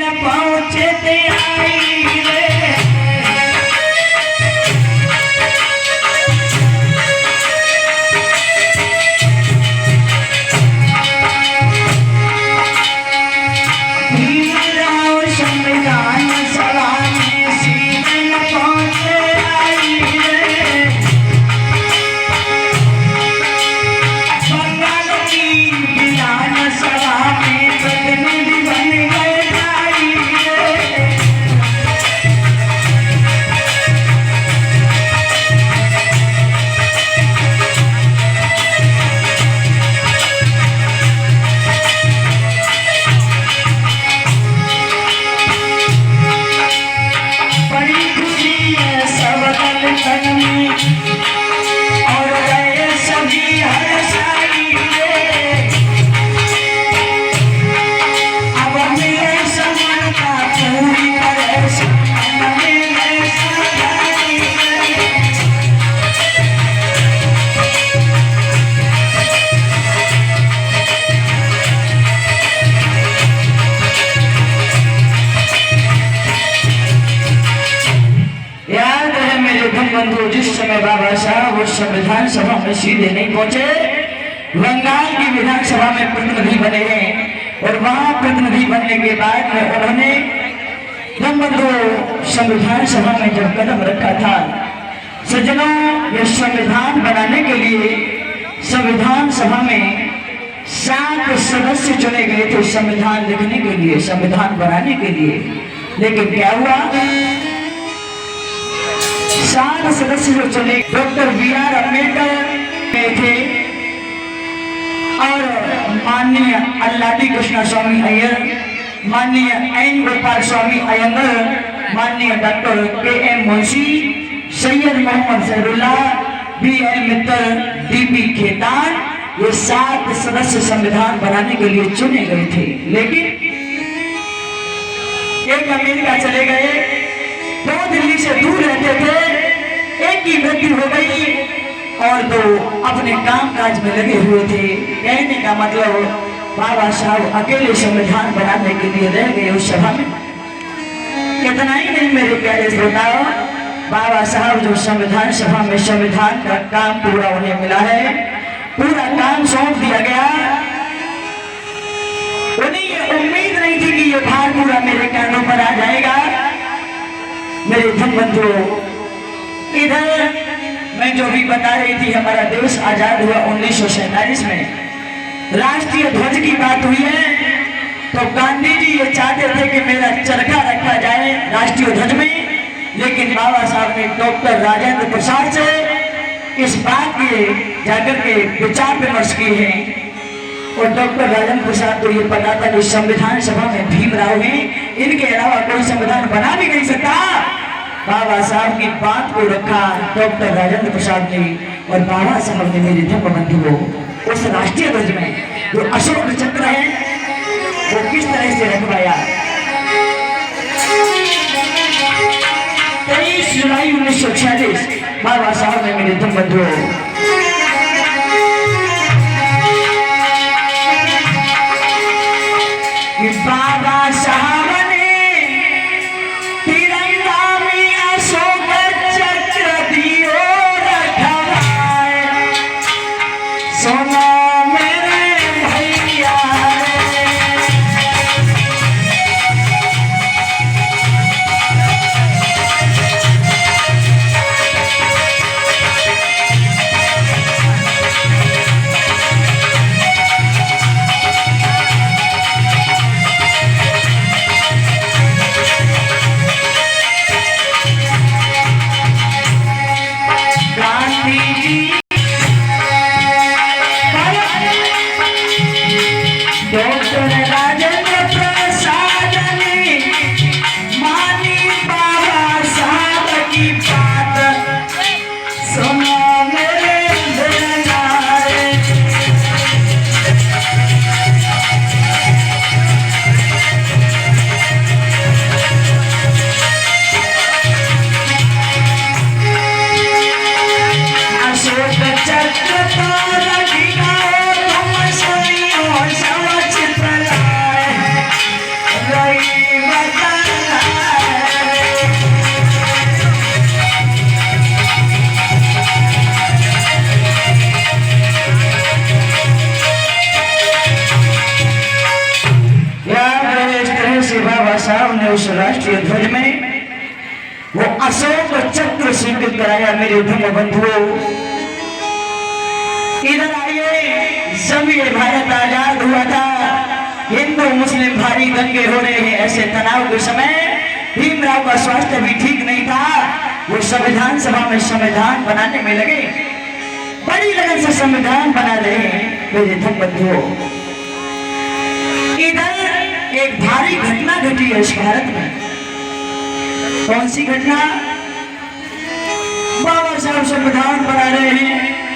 न पहुंचे ते आई रे बंधु। जिस समय बाबा साहब उस संविधान सभा में सीधे नहीं पहुंचे, बंगाल की विधानसभा में प्रतिनिधि बने हैं और वहां प्रतिनिधि बनने के बाद में उन्होंने बंधु संविधान सभा में जब कदम रखा था, सज्जनों, यह संविधान बनाने के लिए संविधान सभा में 7 सदस्य चुने गए थे संविधान लिखने के लिए, संविधान बनाने के लिए। लेकिन क्या हुआ, 7 सदस्य जो चुने डॉक्टर बी.आर. अम्बेडकर थे और माननीय अल्लादी कृष्ण स्वामी अय्यर, माननीय एन गोपाल स्वामी अयंगर, माननीय doctor K M. Munshi, Syed Mohammad Saadulla, B L. Mittal, D P. Khaitan, ये 7 सदस्य संविधान बनाने के लिए चुने गए थे। लेकिन एक अमेरिका चले गए, 2 दिल्ली से दूर रहते थे, एक की मृत्यु हो गई और 2 अपने काम काज में लगे हुए थे। कहने का मतलब बाबा साहब अकेले संविधान बनाने के लिए रह गए उस सभा में। इतना ही नहीं मेरे प्यारे श्रोताओं, बाबा साहब जो संविधान सभा में संविधान का काम पूरा उन्हें मिला है, पूरा काम सौंप दिया गया, उन्हें ये उम्मीद नहीं थी कि ये भार पूरा मेरे कानों पर आ जाएगा। मेरे धन बंधुओं, इधर मैं जो भी बता रही थी, हमारा देश आजाद हुआ 1947 में, राष्ट्रीय ध्वज की बात हुई है तो गांधी जी ये चाहते थे कि मेरा चरखा रखा जाए राष्ट्रीय ध्वज में, लेकिन बाबा साहब ने डॉक्टर राजेंद्र प्रसाद से इस बात के जाकर के विचार विमर्श किए हैं और डॉक्टर राजेंद्र प्रसाद को ये पता था कि संविधान सभा में भीमराव हैं, इनके अलावा कोई संविधान बना भी नहीं सकता। बाबा साहब की बात को रखा डॉक्टर राजेंद्र प्रसाद ने और बाबा साहब ने मेरे धर्म बंधुओं उस राष्ट्रीय ध्वज में जो अशोक चक्र है वो किस तरह से रखवाया। 23 जुलाई 1946 बाबा साहब ने मेरे धर्म बंधुओं बाबा साहब बताना। इस तरह से बाबा साहब ने उस राष्ट्रीय ध्वज में वो अशोक चक्र स्वीकृत कराया। मेरे धर्म बंधुओं, इधर आइए, जब ये भारत आजाद हुआ था, हिंदू मुस्लिम भारी दंगे हो रहे हैं, ऐसे तनाव के समय भीमराव का स्वास्थ्य भी ठीक नहीं था। वो संविधान सभा में संविधान बनाने में लगे, बड़ी लगन से संविधान बना रहे हैं। मेरे धर्म बंधुओं, इधर एक भारी घटना घटी है इस भारत में। कौन सी घटना? बाबा साहब संविधान बना रहे हैं,